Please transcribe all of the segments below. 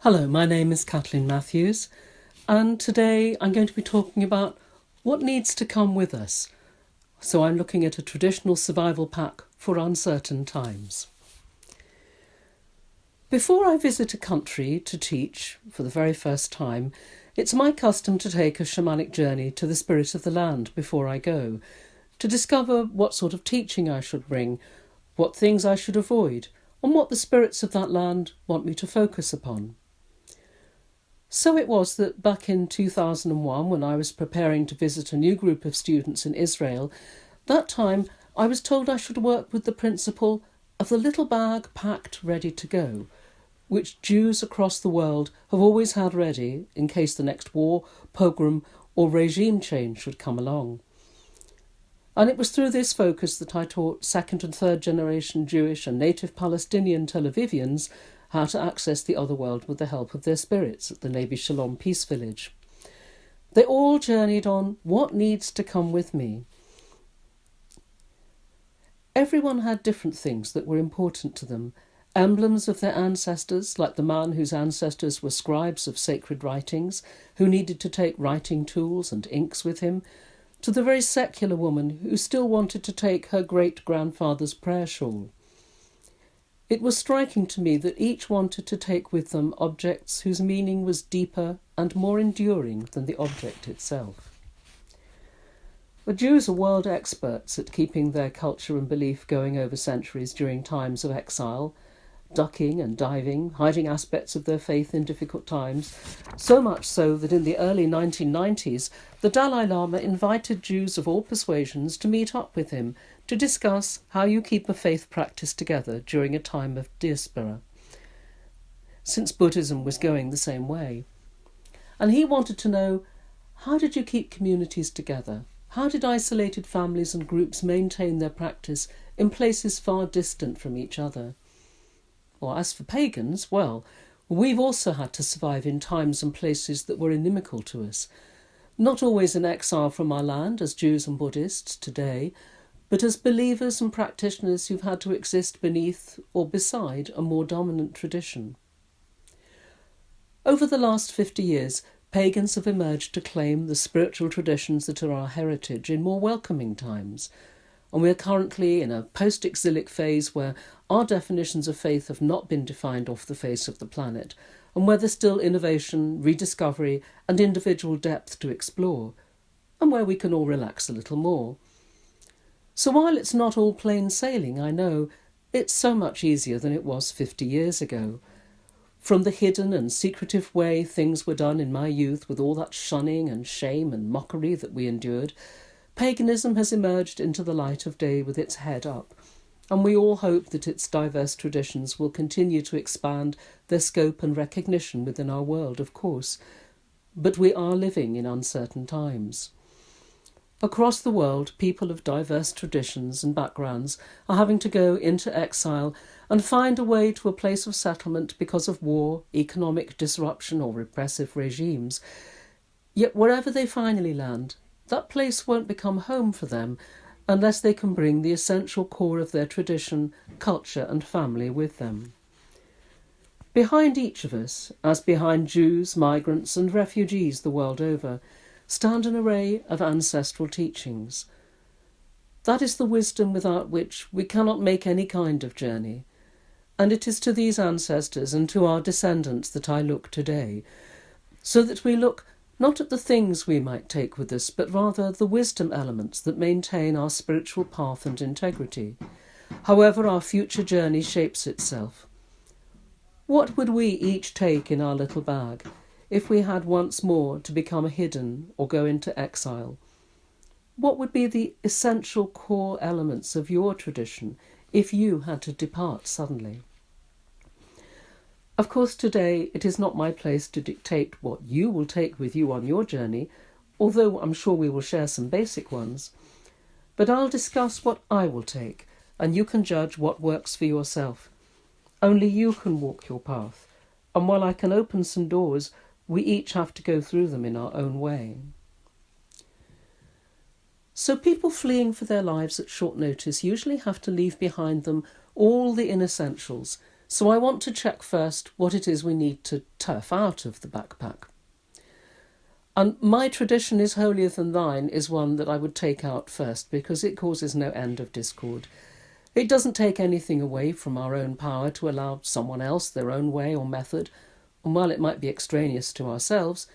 Hello, my name is Caitlín Matthews, and today I'm going to be talking about what needs to come with us. So I'm looking at a traditional survival pack for uncertain times. Before I visit a country to teach for the very first time, it's my custom to take a shamanic journey to the spirit of the land before I go, to discover what sort of teaching I should bring, what things I should avoid, and what the spirits of that land want me to focus upon. So it was that back in 2001, when I was preparing to visit a new group of students in Israel, that time I was told I should work with the principle of the little bag packed ready to go, which Jews across the world have always had ready in case the next war, pogrom or regime change should come along. And it was through this focus that I taught second and third generation Jewish and native Palestinian Tel Avivians how to access the other world with the help of their spirits at the Navy Shalom Peace Village. They all journeyed on what needs to come with me. Everyone had different things that were important to them, emblems of their ancestors, like the man whose ancestors were scribes of sacred writings, who needed to take writing tools and inks with him, to the very secular woman who still wanted to take her great-grandfather's prayer shawl. It was striking to me that each wanted to take with them objects whose meaning was deeper and more enduring than the object itself. The Jews are world experts at keeping their culture and belief going over centuries during times of exile, ducking and diving, hiding aspects of their faith in difficult times, so much so that in the early 1990s, the Dalai Lama invited Jews of all persuasions to meet up with him to discuss how you keep a faith practice together during a time of diaspora, since Buddhism was going the same way. And he wanted to know, how did you keep communities together? How did isolated families and groups maintain their practice in places far distant from each other? Or as for pagans, well, we've also had to survive in times and places that were inimical to us, not always in exile from our land as Jews and Buddhists today, but as believers and practitioners who've had to exist beneath or beside a more dominant tradition. Over the last 50 years, pagans have emerged to claim the spiritual traditions that are our heritage in more welcoming times, and we are currently in a post-exilic phase where our definitions of faith have not been defined off the face of the planet, and where there's still innovation, rediscovery and individual depth to explore, and where we can all relax a little more. So while it's not all plain sailing, I know, it's so much easier than it was 50 years ago. From the hidden and secretive way things were done in my youth, with all that shunning and shame and mockery that we endured, paganism has emerged into the light of day with its head up, and we all hope that its diverse traditions will continue to expand their scope and recognition within our world, of course. But we are living in uncertain times. Across the world, people of diverse traditions and backgrounds are having to go into exile and find a way to a place of settlement because of war, economic disruption or repressive regimes. Yet wherever they finally land, that place won't become home for them unless they can bring the essential core of their tradition, culture and family with them. Behind each of us, as behind Jews, migrants and refugees the world over, stand an array of ancestral teachings. That is the wisdom without which we cannot make any kind of journey, and it is to these ancestors and to our descendants that I look today, so that we look not at the things we might take with us, but rather the wisdom elements that maintain our spiritual path and integrity, however our future journey shapes itself. What would we each take in our little bag if we had once more to become hidden or go into exile? What would be the essential core elements of your tradition if you had to depart suddenly? Of course, today it is not my place to dictate what you will take with you on your journey, although I'm sure we will share some basic ones. But I'll discuss what I will take, and you can judge what works for yourself. Only you can walk your path, and while I can open some doors, we each have to go through them in our own way. So people fleeing for their lives at short notice usually have to leave behind them all the inessentials, So I want to check first what it is we need to turf out of the backpack. And my tradition is holier than thine is one that I would take out first because it causes no end of discord. It doesn't take anything away from our own power to allow someone else their own way or method, and while it might be extraneous to ourselves,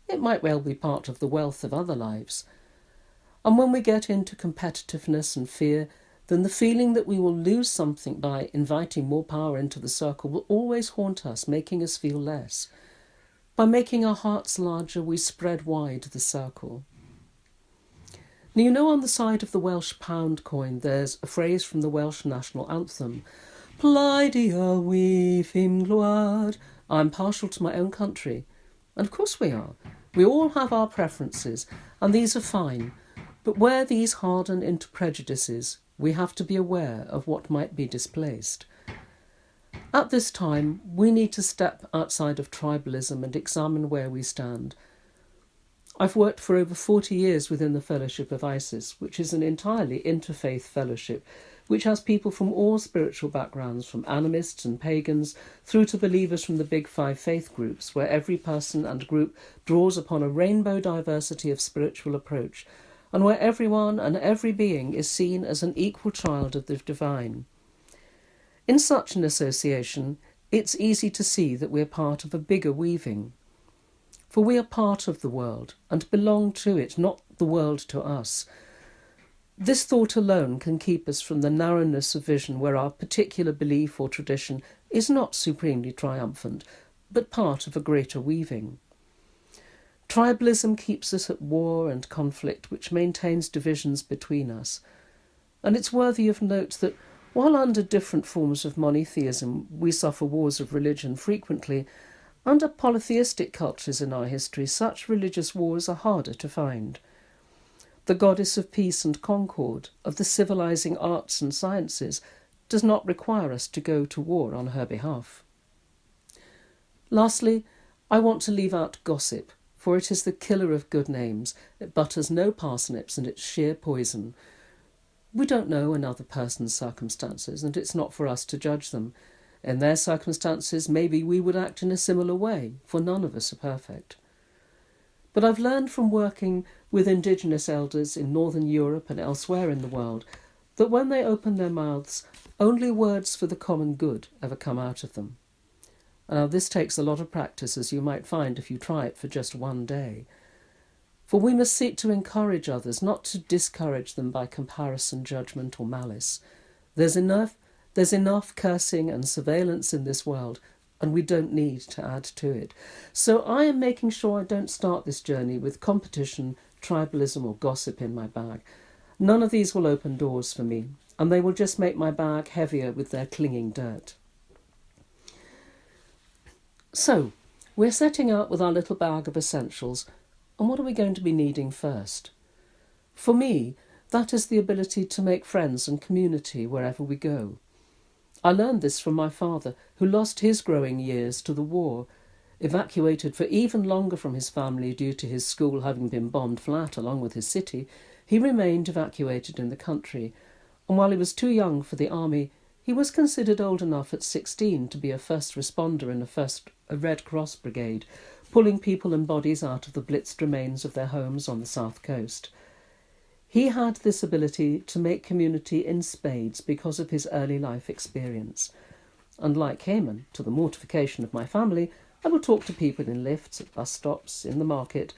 it might well be part of the wealth of other lives. And when we get into competitiveness and fear, then the feeling that we will lose something by inviting more power into the circle will always haunt us, making us feel less. By making our hearts larger, we spread wide the circle. Now, you know, on the side of the Welsh pound coin, there's a phrase from the Welsh national anthem. Plaid i fi'n glwad. I'm partial to my own country. And of course we are. We all have our preferences, and these are fine. But where these harden into prejudices, we have to be aware of what might be displaced. At this time, we need to step outside of tribalism and examine where we stand. I've worked for over 40 years within the Fellowship of Isis, which is an entirely interfaith fellowship, which has people from all spiritual backgrounds, from animists and pagans, through to believers from the big five faith groups, where every person and group draws upon a rainbow diversity of spiritual approach, and where everyone and every being is seen as an equal child of the divine. In such an association, it's easy to see that we're part of a bigger weaving. For we are part of the world and belong to it, not the world to us. This thought alone can keep us from the narrowness of vision where our particular belief or tradition is not supremely triumphant, but part of a greater weaving. Tribalism keeps us at war and conflict, which maintains divisions between us. And it's worthy of note that while under different forms of monotheism we suffer wars of religion frequently, under polytheistic cultures in our history such religious wars are harder to find. The goddess of peace and concord, of the civilizing arts and sciences, does not require us to go to war on her behalf. Lastly, I want to leave out gossip, for it is the killer of good names. It butters no parsnips and it's sheer poison. We don't know another person's circumstances, and it's not for us to judge them. In their circumstances, maybe we would act in a similar way, for none of us are perfect. But I've learned from working with Indigenous elders in Northern Europe and elsewhere in the world that when they open their mouths, only words for the common good ever come out of them. Now, this takes a lot of practice, as you might find if you try it for just one day. For we must seek to encourage others, not to discourage them by comparison, judgment, or malice. There's enough cursing and surveillance in this world, and we don't need to add to it. So I am making sure I don't start this journey with competition, tribalism, or gossip in my bag. None of these will open doors for me, and they will just make my bag heavier with their clinging dirt. So, we're setting out with our little bag of essentials, and what are we going to be needing first? For me, that is the ability to make friends and community wherever we go. I learned this from my father, who lost his growing years to the war. Evacuated for even longer from his family due to his school having been bombed flat along with his city, he remained evacuated in the country, and while he was too young for the army, he was considered old enough at 16 to be a first responder in a Red Cross brigade, pulling people and bodies out of the blitzed remains of their homes on the south coast. He had this ability to make community in spades because of his early life experience. And like him, and to the mortification of my family, I would talk to people in lifts, at bus stops, in the market,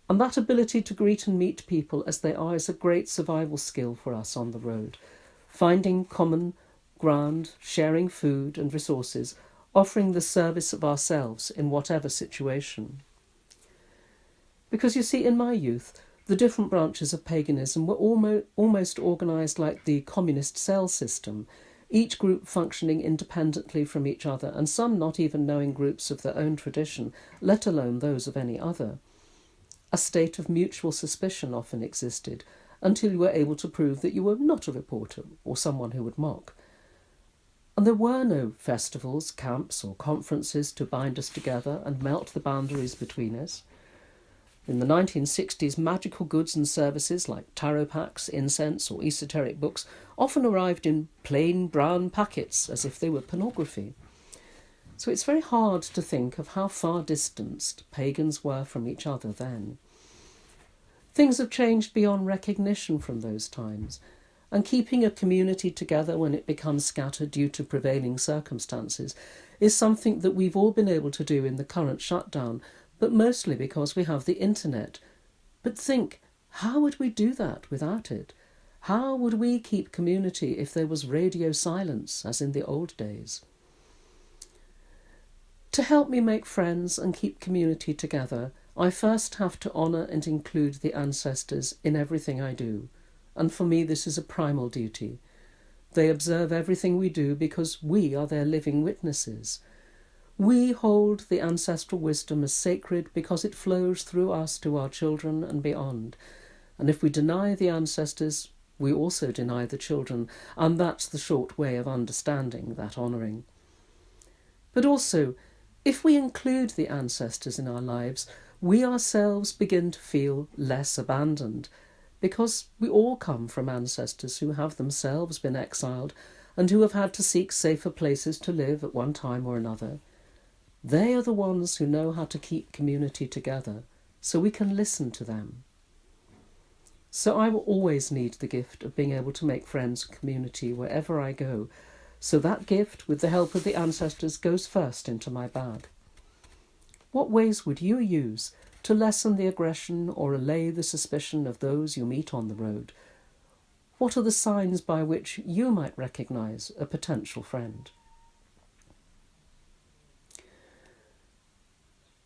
and that ability to greet and meet people as they are is a great survival skill for us on the road. Finding common ground, sharing food and resources, offering the service of ourselves in whatever situation. Because you see, in my youth, the different branches of paganism were almost organised like the communist cell system, each group functioning independently from each other, and some not even knowing groups of their own tradition, let alone those of any other. A state of mutual suspicion often existed, until you were able to prove that you were not a reporter or someone who would mock. And there were no festivals, camps or conferences to bind us together and melt the boundaries between us. In the 1960s, magical goods and services like tarot packs, incense or esoteric books often arrived in plain brown packets as if they were pornography. So it's very hard to think of how far distanced pagans were from each other then. Things have changed beyond recognition from those times, and keeping a community together when it becomes scattered due to prevailing circumstances is something that we've all been able to do in the current shutdown, but mostly because we have the internet. But think, how would we do that without it? How would we keep community if there was radio silence, as in the old days? To help me make friends and keep community together, I first have to honour and include the ancestors in everything I do, and for me this is a primal duty. They observe everything we do because we are their living witnesses. We hold the ancestral wisdom as sacred because it flows through us to our children and beyond, and if we deny the ancestors, we also deny the children, and that's the short way of understanding that honouring. But also, if we include the ancestors in our lives, we ourselves begin to feel less abandoned, because we all come from ancestors who have themselves been exiled and who have had to seek safer places to live at one time or another. They are the ones who know how to keep community together, so we can listen to them. So I will always need the gift of being able to make friends and community wherever I go, so that gift, with the help of the ancestors, goes first into my bag. What ways would you use to lessen the aggression or allay the suspicion of those you meet on the road? What are the signs by which you might recognise a potential friend?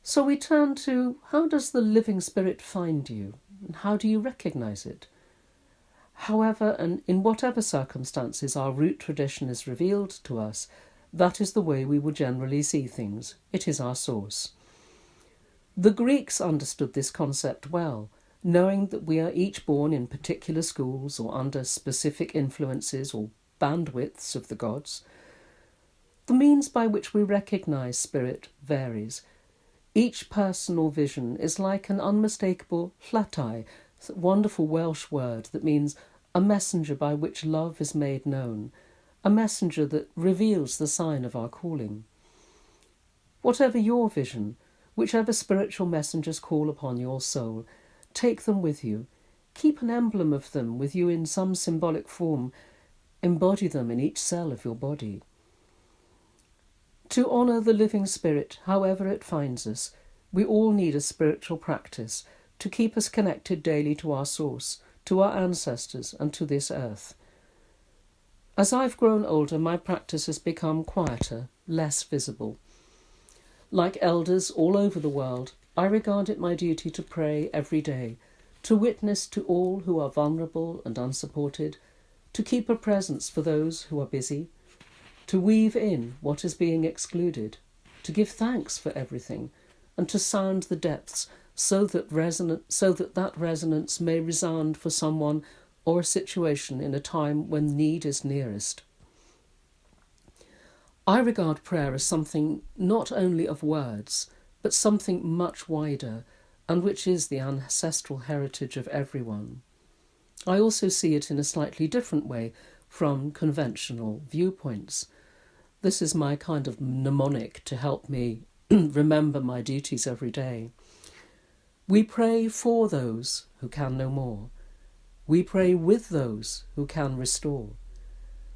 So we turn to, how does the living spirit find you, and how do you recognise it? However, and in whatever circumstances our root tradition is revealed to us, that is the way we will generally see things. It is our source. The Greeks understood this concept well, knowing that we are each born in particular schools or under specific influences or bandwidths of the gods. The means by which we recognise spirit varies. Each personal vision is like an unmistakable llatai, a wonderful Welsh word that means a messenger by which love is made known, a messenger that reveals the sign of our calling. Whatever your vision, whichever spiritual messengers call upon your soul, take them with you. Keep an emblem of them with you in some symbolic form. Embody them in each cell of your body. To honour the living spirit, however it finds us, we all need a spiritual practice to keep us connected daily to our source, to our ancestors and to this earth. As I've grown older, my practice has become quieter, less visible. Like elders all over the world, I regard it my duty to pray every day, to witness to all who are vulnerable and unsupported, to keep a presence for those who are busy, to weave in what is being excluded, to give thanks for everything, and to sound the depths so that that resonance may resound for someone or a situation in a time when need is nearest. I regard prayer as something not only of words, but something much wider, and which is the ancestral heritage of everyone. I also see it in a slightly different way from conventional viewpoints. This is my kind of mnemonic to help me remember my duties every day. We pray for those who can no more. We pray with those who can restore.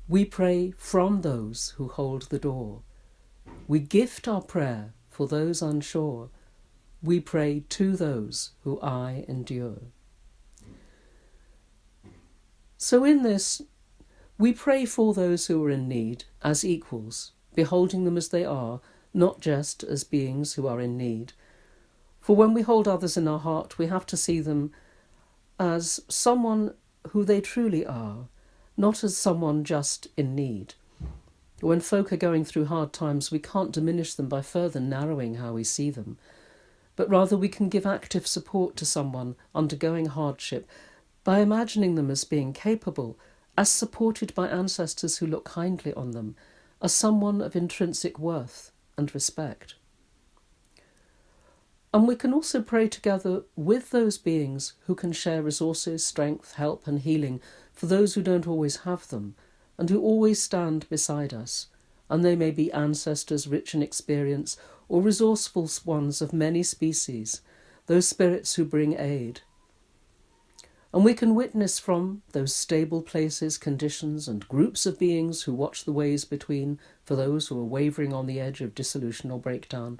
We pray from those who hold the door. We gift our prayer for those unsure. We pray to those who I endure. So in this, we pray for those who are in need as equals, beholding them as they are, not just as beings who are in need. For when we hold others in our heart, we have to see them as someone who they truly are, not as someone just in need. When folk are going through hard times, we can't diminish them by further narrowing how we see them, but rather we can give active support to someone undergoing hardship by imagining them as being capable, as supported by ancestors who look kindly on them, as someone of intrinsic worth and respect. And we can also pray together with those beings who can share resources, strength, help and healing for those who don't always have them and who always stand beside us. And they may be ancestors rich in experience or resourceful ones of many species, those spirits who bring aid. And we can witness from those stable places, conditions and groups of beings who watch the ways between for those who are wavering on the edge of dissolution or breakdown,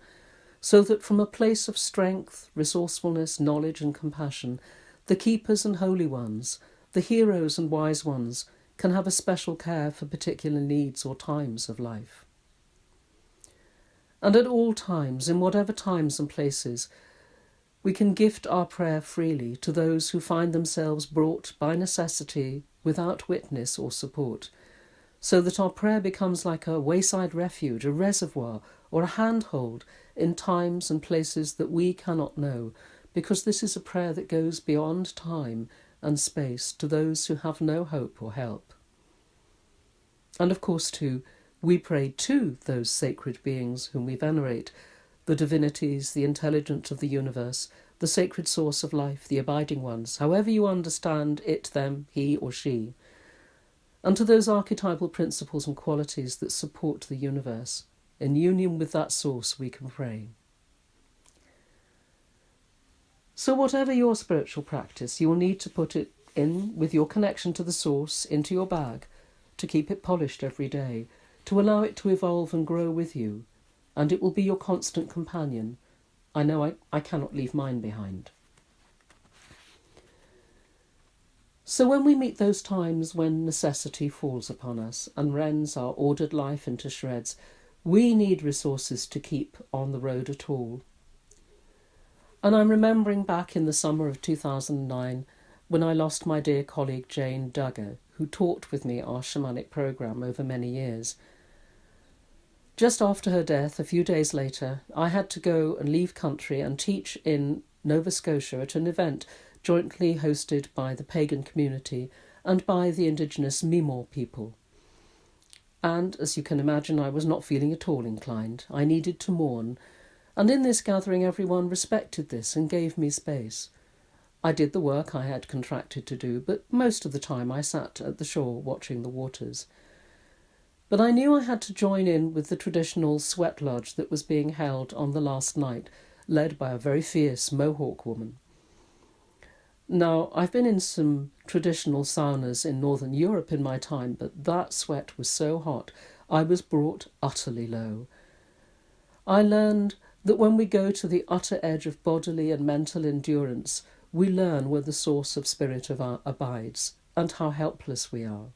so that from a place of strength, resourcefulness, knowledge and compassion, the keepers and holy ones, the heroes and wise ones, can have a special care for particular needs or times of life. And at all times, in whatever times and places, we can gift our prayer freely to those who find themselves brought by necessity without witness or support, so that our prayer becomes like a wayside refuge, a reservoir, or a handhold in times and places that we cannot know, because this is a prayer that goes beyond time and space to those who have no hope or help. And of course, too, we pray to those sacred beings whom we venerate, the divinities, the intelligence of the universe, the sacred source of life, the abiding ones, however you understand it, them, he or she, and to those archetypal principles and qualities that support the universe. In union with that source we can pray. So whatever your spiritual practice, you will need to put it in with your connection to the source into your bag, to keep it polished every day, to allow it to evolve and grow with you, and it will be your constant companion. I know I cannot leave mine behind. So when we meet those times when necessity falls upon us and rends our ordered life into shreds, we need resources to keep on the road at all. And I'm remembering back in the summer of 2009 when I lost my dear colleague Jane Duggar, who taught with me our shamanic program over many years. Just after her death, a few days later, I had to go and leave country and teach in Nova Scotia at an event jointly hosted by the Pagan community and by the indigenous Mi'kmaq people. And, as you can imagine, I was not feeling at all inclined. I needed to mourn, and in this gathering everyone respected this and gave me space. I did the work I had contracted to do, but most of the time I sat at the shore watching the waters. But I knew I had to join in with the traditional sweat lodge that was being held on the last night, led by a very fierce Mohawk woman. Now, I've been in some traditional saunas in Northern Europe in my time, but that sweat was so hot I was brought utterly low. I learned that when we go to the utter edge of bodily and mental endurance, we learn where the source of spirit abides and how helpless we are.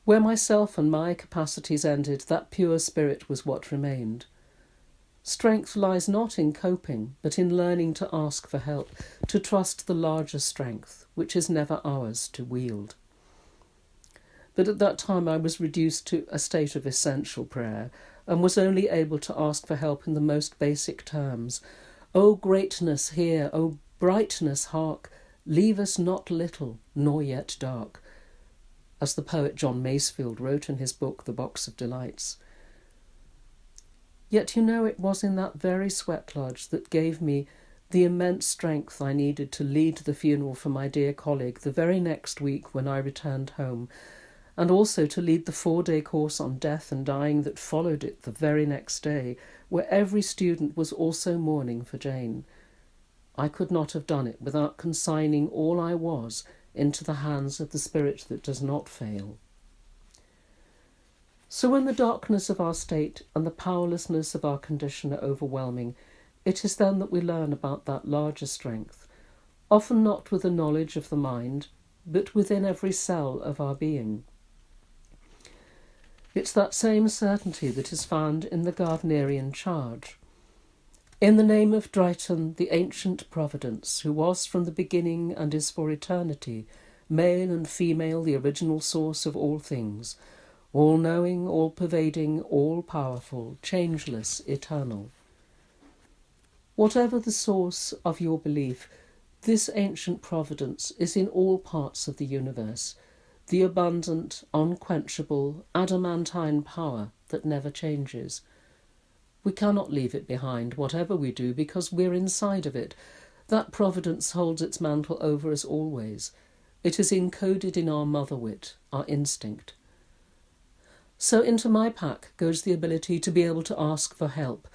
Where myself and my capacities ended, that pure spirit was what remained. Strength lies not in coping, but in learning to ask for help, to trust the larger strength, which is never ours to wield. But at that time I was reduced to a state of essential prayer, and was only able to ask for help in the most basic terms. O greatness, hear, O brightness, hark, leave us not little, nor yet dark, as the poet John Masefield wrote in his book The Box of Delights. Yet it was in that very sweat lodge that gave me the immense strength I needed to lead the funeral for my dear colleague the very next week when I returned home, and also to lead the 4-day course on death and dying that followed it the very next day, where every student was also mourning for Jane. I could not have done it without consigning all I was into the hands of the spirit that does not fail. So when the darkness of our state and the powerlessness of our condition are overwhelming, it is then that we learn about that larger strength, often not with the knowledge of the mind, but within every cell of our being. It's that same certainty that is found in the Gardnerian charge. In the name of Drighton, the ancient providence, who was from the beginning and is for eternity, male and female, the original source of all things, all-knowing, all-pervading, all-powerful, changeless, eternal. Whatever the source of your belief, this ancient providence is in all parts of the universe, the abundant, unquenchable, adamantine power that never changes. We cannot leave it behind, whatever we do, because we're inside of it. That providence holds its mantle over us always. It is encoded in our mother wit, our instinct. So into my pack goes the ability to be able to ask for help,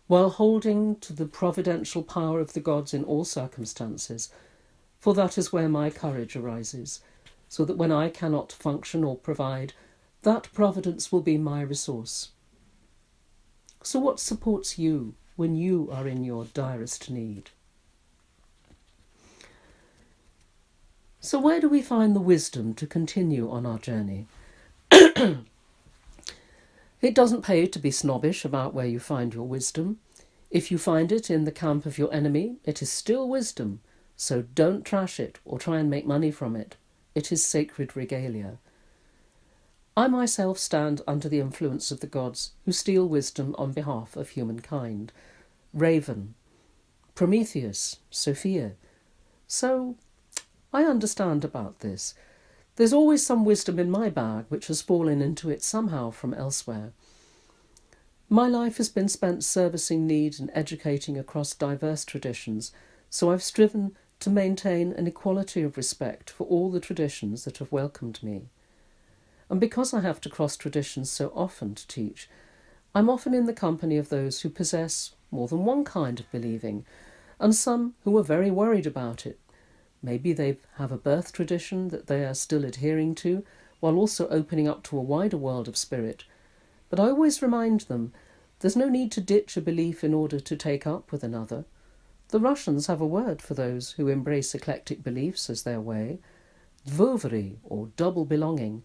while holding to the providential power of the gods in all circumstances, for that is where my courage arises, so that when I cannot function or provide, that providence will be my resource. So what supports you when you are in your direst need? So where do we find the wisdom to continue on our journey? It doesn't pay to be snobbish about where you find your wisdom. If you find it in the camp of your enemy, it is still wisdom, so don't trash it or try and make money from it. It is sacred regalia. I myself stand under the influence of the gods who steal wisdom on behalf of humankind. Raven, Prometheus, Sophia. So I understand about this. There's always some wisdom in my bag which has fallen into it somehow from elsewhere. My life has been spent servicing need and educating across diverse traditions, so I've striven to maintain an equality of respect for all the traditions that have welcomed me. And because I have to cross traditions so often to teach, I'm often in the company of those who possess more than one kind of believing, and some who are very worried about it. Maybe they have a birth tradition that they are still adhering to, while also opening up to a wider world of spirit. But I always remind them, there's no need to ditch a belief in order to take up with another. The Russians have a word for those who embrace eclectic beliefs as their way, Guthrie, or double belonging.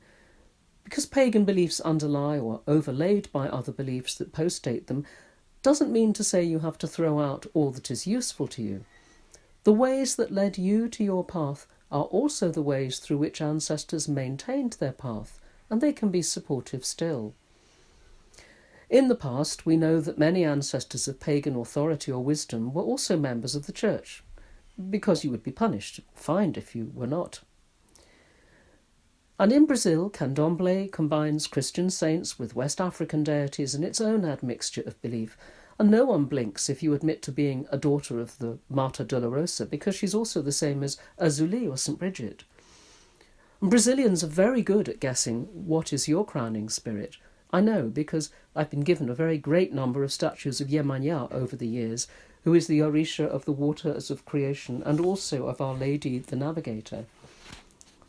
Because pagan beliefs underlie or are overlaid by other beliefs that postdate them, doesn't mean to say you have to throw out all that is useful to you. The ways that led you to your path are also the ways through which ancestors maintained their path, and they can be supportive still. In the past, we know that many ancestors of pagan authority or wisdom were also members of the church, because you would be punished, fined if you were not. And in Brazil, Candomblé combines Christian saints with West African deities in its own admixture of belief, and no one blinks if you admit to being a daughter of the Mater Dolorosa, because she's also the same as Azuli or St. Bridget. And Brazilians are very good at guessing what is your crowning spirit. I know, because I've been given a very great number of statues of Iemanjá over the years, who is the Orisha of the waters of creation and also of Our Lady the Navigator.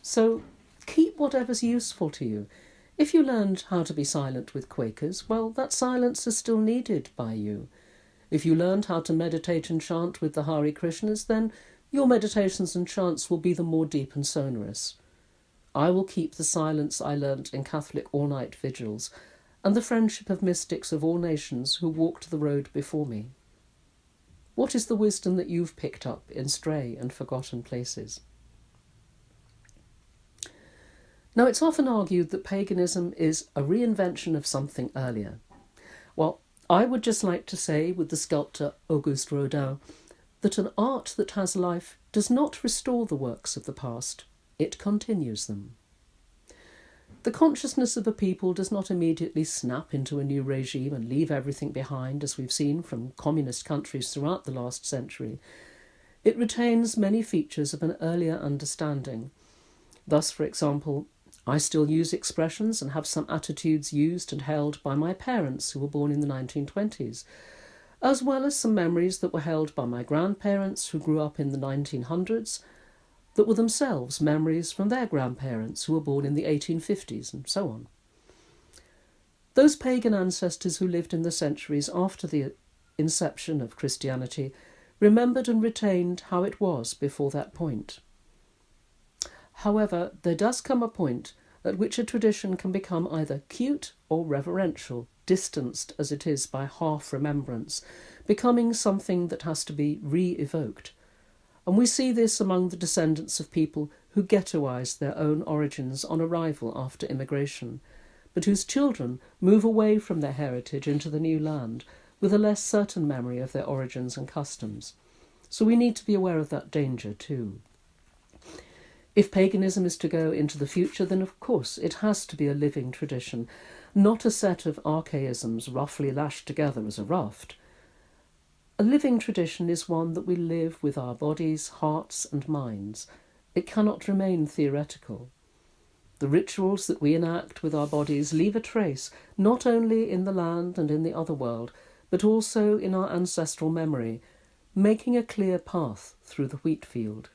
So keep whatever's useful to you. If you learned how to be silent with Quakers, well, that silence is still needed by you. If you learned how to meditate and chant with the Hare Krishnas, then your meditations and chants will be the more deep and sonorous. I will keep the silence I learnt in Catholic all-night vigils, and the friendship of mystics of all nations who walked the road before me. What is the wisdom that you've picked up in stray and forgotten places? Now, it's often argued that paganism is a reinvention of something earlier. Well, I would just like to say, with the sculptor Auguste Rodin, that an art that has life does not restore the works of the past, it continues them. The consciousness of a people does not immediately snap into a new regime and leave everything behind, as we've seen from communist countries throughout the last century. It retains many features of an earlier understanding. Thus, for example, I still use expressions and have some attitudes used and held by my parents who were born in the 1920s, as well as some memories that were held by my grandparents who grew up in the 1900s, that were themselves memories from their grandparents who were born in the 1850s, and so on. Those pagan ancestors who lived in the centuries after the inception of Christianity remembered and retained how it was before that point. However, there does come a point at which a tradition can become either cute or reverential, distanced as it is by half-remembrance, becoming something that has to be re-evoked. And we see this among the descendants of people who ghettoised their own origins on arrival after immigration, but whose children move away from their heritage into the new land with a less certain memory of their origins and customs. So we need to be aware of that danger too. If paganism is to go into the future, then of course it has to be a living tradition, not a set of archaisms roughly lashed together as a raft. A living tradition is one that we live with our bodies, hearts and minds. It cannot remain theoretical. The rituals that we enact with our bodies leave a trace not only in the land and in the other world, but also in our ancestral memory, making a clear path through the wheat field.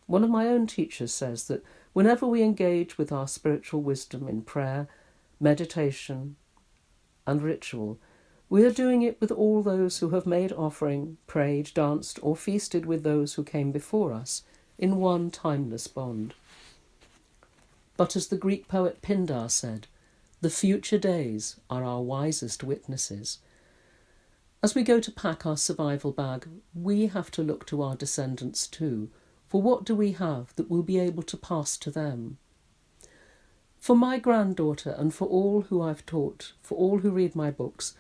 One of my own teachers says that whenever we engage with our spiritual wisdom in prayer, meditation and ritual, we are doing it with all those who have made offering, prayed, danced or feasted with those who came before us in one timeless bond. But as the Greek poet Pindar said, the future days are our wisest witnesses. As we go to pack our survival bag, we have to look to our descendants too, for what do we have that we'll be able to pass to them? For my granddaughter and for all who I've taught, for all who read my books,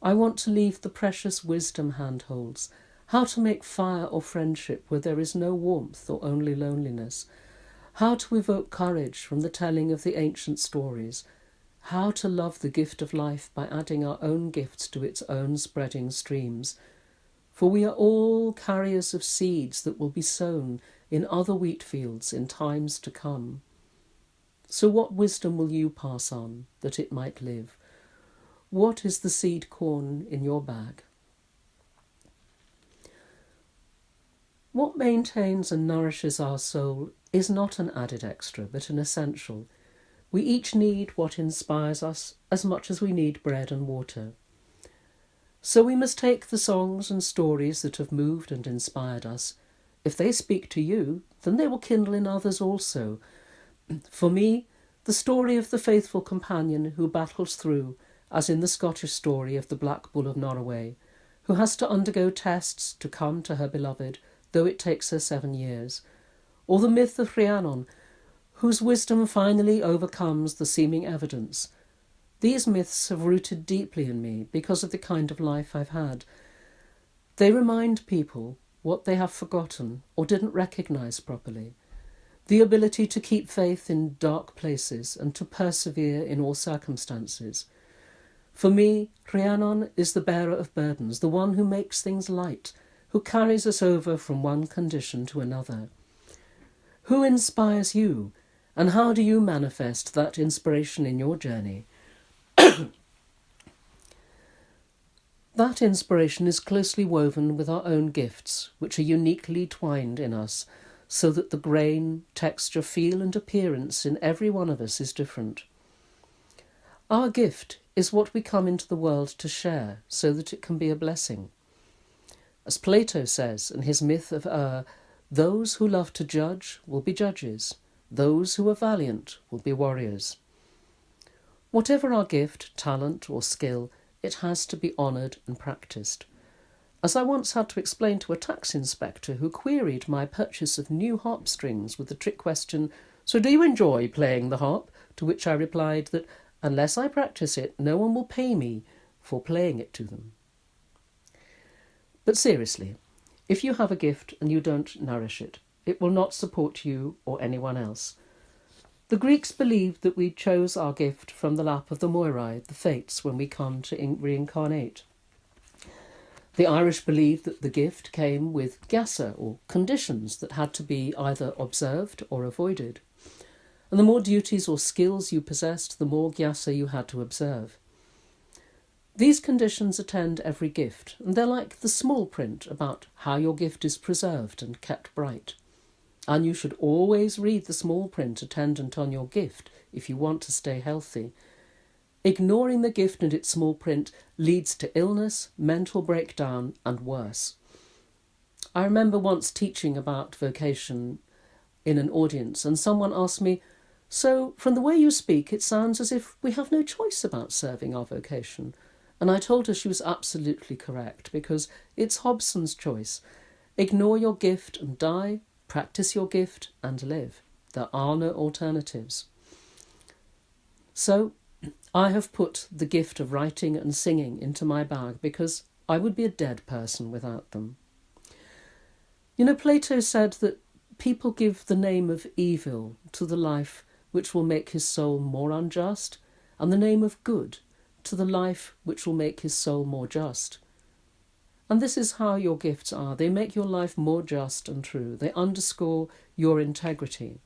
I want to leave the precious wisdom handholds, how to make fire or friendship where there is no warmth or only loneliness, how to evoke courage from the telling of the ancient stories, how to love the gift of life by adding our own gifts to its own spreading streams. For we are all carriers of seeds that will be sown in other wheat fields in times to come. So what wisdom will you pass on that it might live? What is the seed corn in your bag? What maintains and nourishes our soul is not an added extra, but an essential. We each need what inspires us as much as we need bread and water. So we must take the songs and stories that have moved and inspired us. If they speak to you, then they will kindle in others also. For me, the story of the faithful companion who battles through, as in the Scottish story of the Black Bull of Norroway, who has to undergo tests to come to her beloved, though it takes her 7 years. Or the myth of Rhiannon, whose wisdom finally overcomes the seeming evidence. These myths have rooted deeply in me because of the kind of life I've had. They remind people what they have forgotten or didn't recognise properly. The ability to keep faith in dark places and to persevere in all circumstances. For me, Rhiannon is the bearer of burdens, the one who makes things light, who carries us over from one condition to another. Who inspires you, and how do you manifest that inspiration in your journey? That inspiration is closely woven with our own gifts, which are uniquely twined in us, so that the grain, texture, feel and appearance in every one of us is different. Our gift is what we come into the world to share, so that it can be a blessing. As Plato says in his myth of those who love to judge will be judges, those who are valiant will be warriors. Whatever our gift, talent or skill, it has to be honoured and practised. As I once had to explain to a tax inspector who queried my purchase of new harp strings with the trick question, "So do you enjoy playing the harp?" To which I replied that unless I practice it, no one will pay me for playing it to them. But seriously, if you have a gift and you don't nourish it, it will not support you or anyone else. The Greeks believed that we chose our gift from the lap of the Moirai, the fates, when we come to reincarnate. The Irish believed that the gift came with gyasa, or conditions that had to be either observed or avoided. And the more duties or skills you possessed, the more gyasa you had to observe. These conditions attend every gift, and they're like the small print about how your gift is preserved and kept bright. And you should always read the small print attendant on your gift if you want to stay healthy. Ignoring the gift and its small print leads to illness, mental breakdown, and worse. I remember once teaching about vocation in an audience, and someone asked me, "So, from the way you speak, it sounds as if we have no choice about serving our vocation." And I told her she was absolutely correct, because it's Hobson's choice. Ignore your gift and die, practice your gift and live. There are no alternatives. So, I have put the gift of writing and singing into my bag because I would be a dead person without them. You know, Plato said that people give the name of evil to the life which will make his soul more unjust, and the name of good to the life which will make his soul more just. And this is how your gifts are. They make your life more just and true. They underscore your integrity.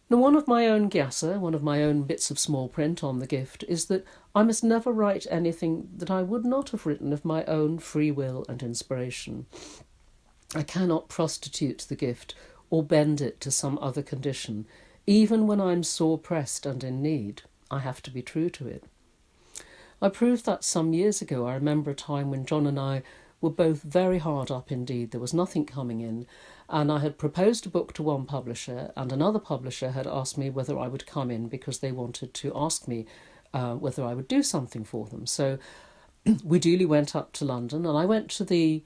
Now, one of my own gyasa, one of my own bits of small print on the gift, is that I must never write anything that I would not have written of my own free will and inspiration. I cannot prostitute the gift or bend it to some other condition. Even when I'm sore pressed and in need, I have to be true to it. I proved that some years ago. I remember a time when John and I were both very hard up indeed. There was nothing coming in, and I had proposed a book to one publisher, and another publisher had asked me whether I would come in because they wanted to ask me whether I would do something for them. So we duly went up to London, and I went to the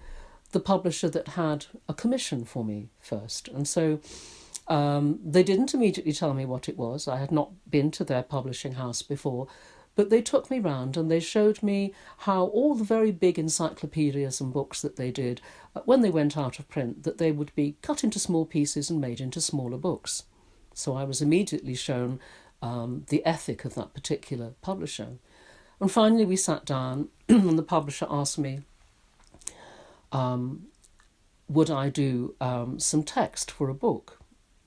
publisher that had a commission for me first. And so they didn't immediately tell me what it was. I had not been to their publishing house before, but they took me round and they showed me how all the very big encyclopedias and books that they did, when they went out of print, that they would be cut into small pieces and made into smaller books. So I was immediately shown the ethic of that particular publisher. And finally we sat down and the publisher asked me, would I do some text for a book?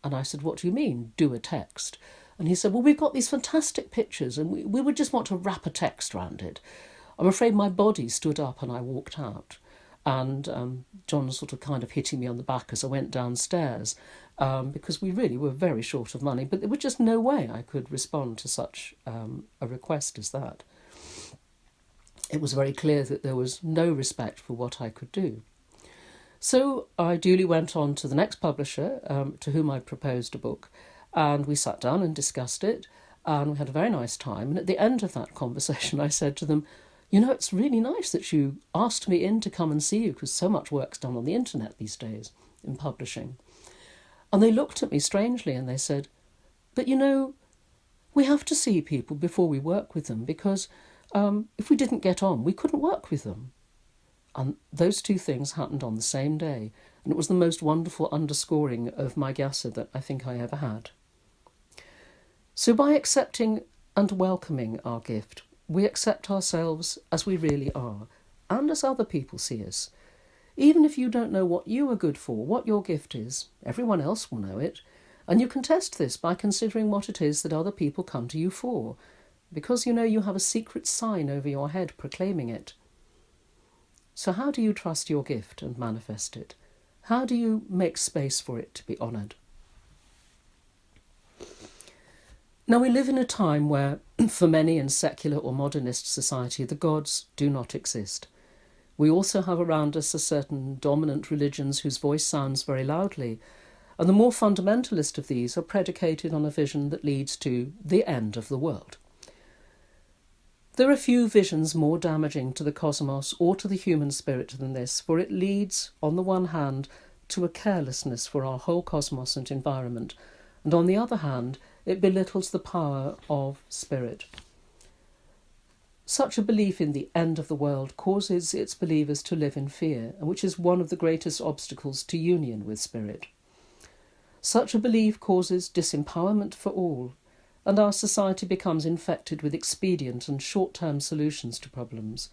And I said, what do you mean, do a text? And he said, well, we've got these fantastic pictures and we would just want to wrap a text around it. I'm afraid my body stood up and I walked out. And John sort of kind of hitting me on the back as I went downstairs because we really were very short of money, but there was just no way I could respond to such a request as that. It was very clear that there was no respect for what I could do. So I duly went on to the next publisher to whom I proposed a book, and we sat down and discussed it, and we had a very nice time. And at the end of that conversation, I said to them, you know, it's really nice that you asked me in to come and see you because so much work's done on the internet these days in publishing. And they looked at me strangely and they said, but you know, we have to see people before we work with them because if we didn't get on, we couldn't work with them. And those two things happened on the same day. And it was the most wonderful underscoring of my gyasa that I think I ever had. So by accepting and welcoming our gift, we accept ourselves as we really are, and as other people see us. Even if you don't know what you are good for, what your gift is, everyone else will know it. And you can test this by considering what it is that other people come to you for, because you know you have a secret sign over your head proclaiming it. So how do you trust your gift and manifest it? How do you make space for it to be honoured? Now we live in a time where, for many in secular or modernist society, the gods do not exist. We also have around us a certain dominant religions whose voice sounds very loudly, and the more fundamentalist of these are predicated on a vision that leads to the end of the world. There are few visions more damaging to the cosmos or to the human spirit than this, for it leads, on the one hand, to a carelessness for our whole cosmos and environment, and on the other hand, it belittles the power of spirit. Such a belief in the end of the world causes its believers to live in fear, which is one of the greatest obstacles to union with spirit. Such a belief causes disempowerment for all, and our society becomes infected with expedient and short-term solutions to problems.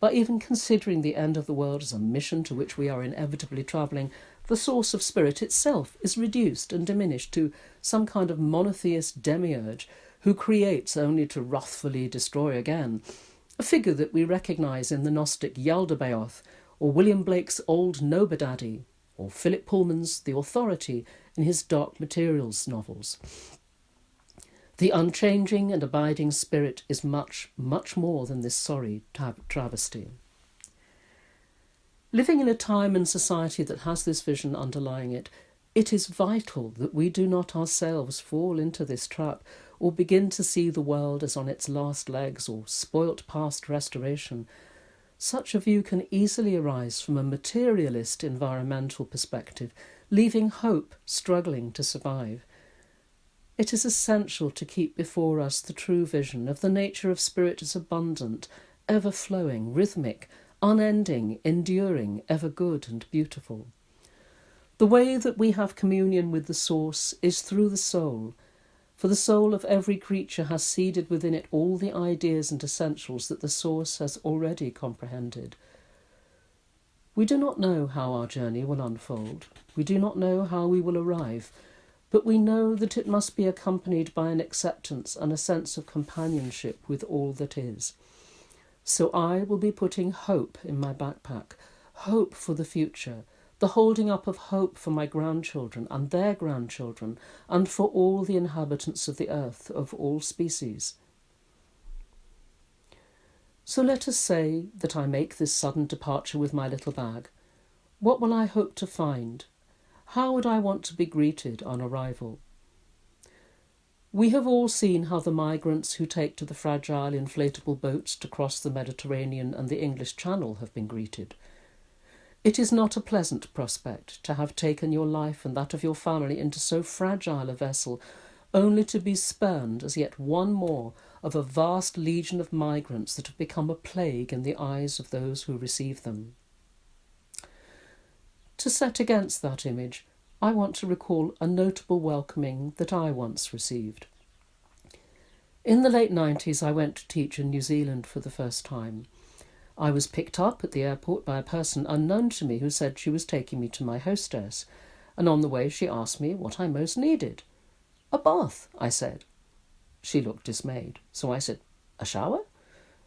By even considering the end of the world as a mission to which we are inevitably travelling, the source of spirit itself is reduced and diminished to some kind of monotheist demiurge who creates only to wrathfully destroy again, a figure that we recognise in the Gnostic Yaldabaoth, or William Blake's Old Nobodaddy, or Philip Pullman's The Authority in his Dark Materials novels. The unchanging and abiding spirit is much, much more than this sorry travesty. Living in a time and society that has this vision underlying it, it is vital that we do not ourselves fall into this trap or begin to see the world as on its last legs or spoilt past restoration. Such a view can easily arise from a materialist environmental perspective, leaving hope struggling to survive. It is essential to keep before us the true vision of the nature of spirit as abundant, ever-flowing, rhythmic, unending, enduring, ever good and beautiful. The way that we have communion with the source is through the soul, for the soul of every creature has seeded within it all the ideas and essentials that the source has already comprehended. We do not know how our journey will unfold. We do not know how we will arrive, but we know that it must be accompanied by an acceptance and a sense of companionship with all that is. So I will be putting hope in my backpack, hope for the future, the holding up of hope for my grandchildren and their grandchildren, and for all the inhabitants of the earth of all species. So let us say that I make this sudden departure with my little bag. What will I hope to find? How would I want to be greeted on arrival? We have all seen how the migrants who take to the fragile inflatable boats to cross the Mediterranean and the English Channel have been greeted. It is not a pleasant prospect to have taken your life and that of your family into so fragile a vessel, only to be spurned as yet one more of a vast legion of migrants that have become a plague in the eyes of those who receive them. To set against that image, I want to recall a notable welcoming that I once received. In the late 90s, I went to teach in New Zealand for the first time. I was picked up at the airport by a person unknown to me who said she was taking me to my hostess, and on the way she asked me what I most needed. "A bath," I said. She looked dismayed, so I said, "A shower?"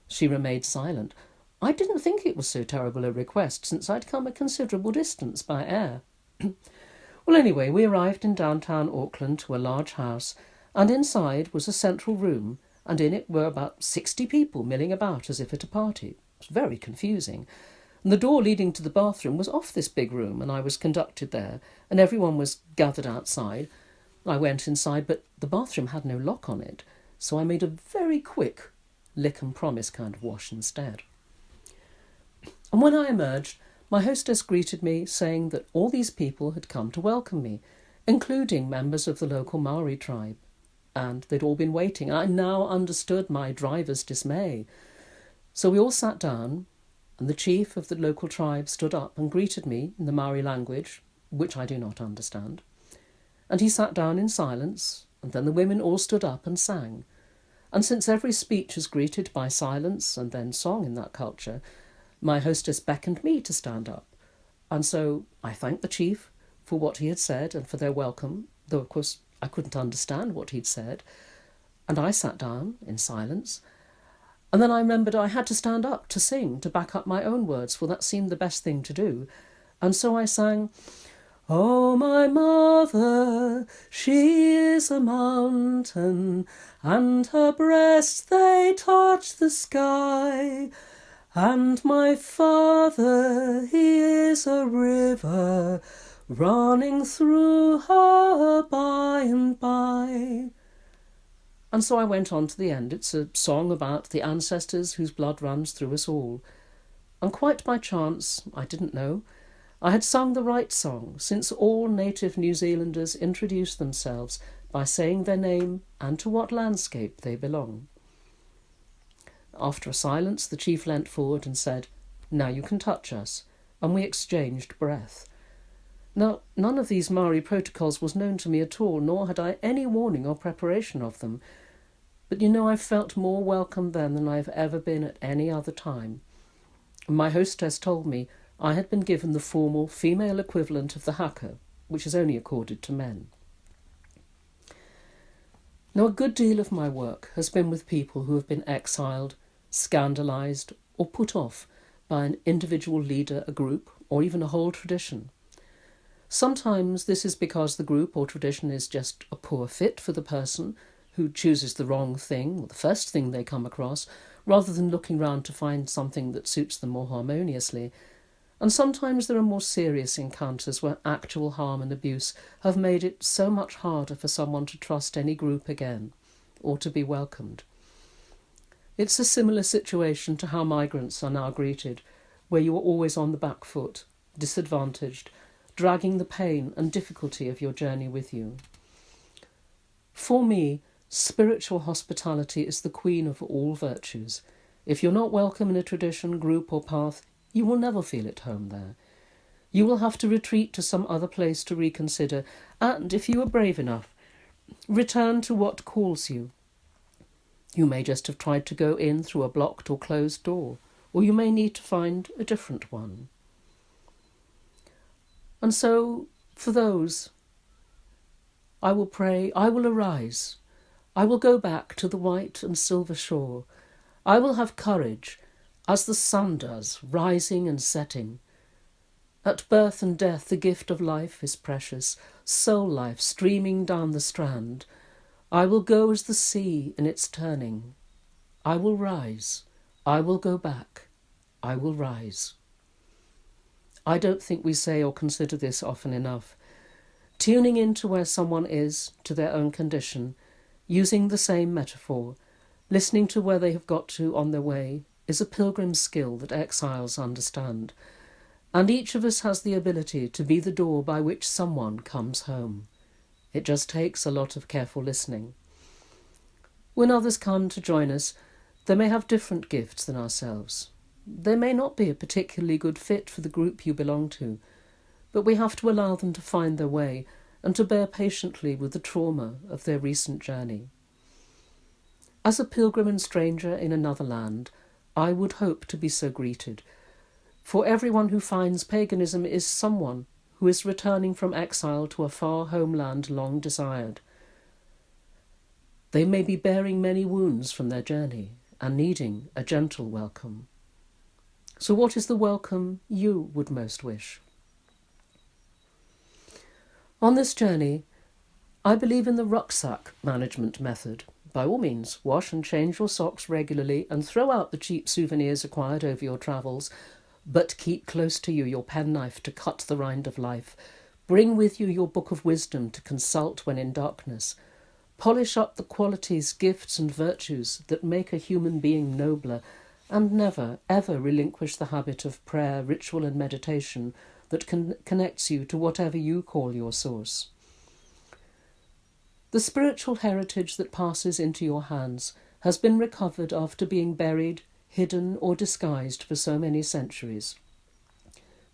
She remained silent. I didn't think it was so terrible a request, since I'd come a considerable distance by air. Well, anyway, we arrived in downtown Auckland to a large house, and inside was a central room, and in it were about 60 people milling about as if at a party. It was very confusing. And the door leading to the bathroom was off this big room, and I was conducted there, and everyone was gathered outside. I went inside, but the bathroom had no lock on it, so I made a very quick lick and promise kind of wash instead. And when I emerged, my hostess greeted me, saying that all these people had come to welcome me, including members of the local Maori tribe, and they'd all been waiting. I now understood my driver's dismay. So we all sat down, and the chief of the local tribe stood up and greeted me in the Maori language, which I do not understand. And he sat down in silence, and then the women all stood up and sang. And since every speech is greeted by silence and then song in that culture, my hostess beckoned me to stand up. And so I thanked the chief for what he had said and for their welcome, though of course I couldn't understand what he'd said. And I sat down in silence. And then I remembered I had to stand up to sing, to back up my own words, for that seemed the best thing to do. And so I sang, "Oh, my mother, she is a mountain, and her breasts they touch the sky. And my father, he is a river, running through her by and by." And so I went on to the end. It's a song about the ancestors whose blood runs through us all. And quite by chance, I didn't know, I had sung the right song, since all native New Zealanders introduce themselves by saying their name and to what landscape they belong. After a silence, the chief leant forward and said, "Now you can touch us," and we exchanged breath. Now, none of these Maori protocols was known to me at all, nor had I any warning or preparation of them. But I felt more welcome then than I have ever been at any other time. My hostess told me I had been given the formal female equivalent of the haka, which is only accorded to men. Now, a good deal of my work has been with people who have been exiled, scandalised, or put off by an individual leader, a group, or even a whole tradition. Sometimes this is because the group or tradition is just a poor fit for the person who chooses the wrong thing, or the first thing they come across, rather than looking round to find something that suits them more harmoniously. And sometimes there are more serious encounters where actual harm and abuse have made it so much harder for someone to trust any group again, or to be welcomed. It's a similar situation to how migrants are now greeted, where you are always on the back foot, disadvantaged, dragging the pain and difficulty of your journey with you. For me, spiritual hospitality is the queen of all virtues. If you're not welcome in a tradition, group or path, you will never feel at home there. You will have to retreat to some other place to reconsider, and, if you are brave enough, return to what calls you. You may just have tried to go in through a blocked or closed door, or you may need to find a different one. And so, for those, I will pray, I will arise. I will go back to the white and silver shore. I will have courage, as the sun does, rising and setting. At birth and death the gift of life is precious, soul life streaming down the strand. I will go as the sea in its turning. I will rise. I will go back. I will rise. I don't think we say or consider this often enough. Tuning into where someone is, to their own condition, using the same metaphor, listening to where they have got to on their way, is a pilgrim's skill that exiles understand. And each of us has the ability to be the door by which someone comes home. It just takes a lot of careful listening. When others come to join us, they may have different gifts than ourselves. They may not be a particularly good fit for the group you belong to, but we have to allow them to find their way and to bear patiently with the trauma of their recent journey. As a pilgrim and stranger in another land, I would hope to be so greeted, for everyone who finds paganism is someone who is returning from exile to a far homeland long desired. They may be bearing many wounds from their journey and needing a gentle welcome. So what is the welcome you would most wish? On this journey, I believe in the rucksack management method. By all means, wash and change your socks regularly and throw out the cheap souvenirs acquired over your travels, but keep close to you your penknife to cut the rind of life. Bring with you your book of wisdom to consult when in darkness. Polish up the qualities, gifts and virtues that make a human being nobler, and never, ever relinquish the habit of prayer, ritual and meditation that connects you to whatever you call your source. The spiritual heritage that passes into your hands has been recovered after being buried, hidden or disguised for so many centuries.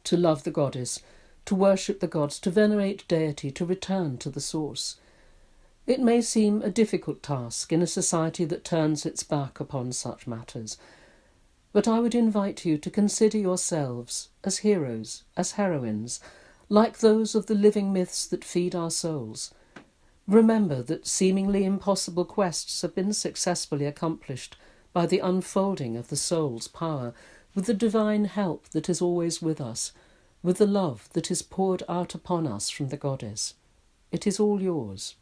To love the goddess, to worship the gods, to venerate deity, to return to the source. It may seem a difficult task in a society that turns its back upon such matters, but I would invite you to consider yourselves as heroes, as heroines, like those of the living myths that feed our souls. Remember that seemingly impossible quests have been successfully accomplished by the unfolding of the soul's power, with the divine help that is always with us, with the love that is poured out upon us from the goddess. It is all yours.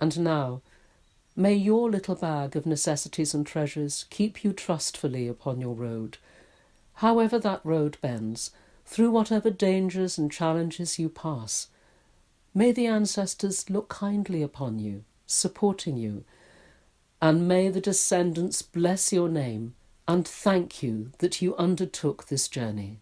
And now, may your little bag of necessities and treasures keep you trustfully upon your road. However that road bends, through whatever dangers and challenges you pass, may the ancestors look kindly upon you, supporting you, and may the descendants bless your name and thank you that you undertook this journey.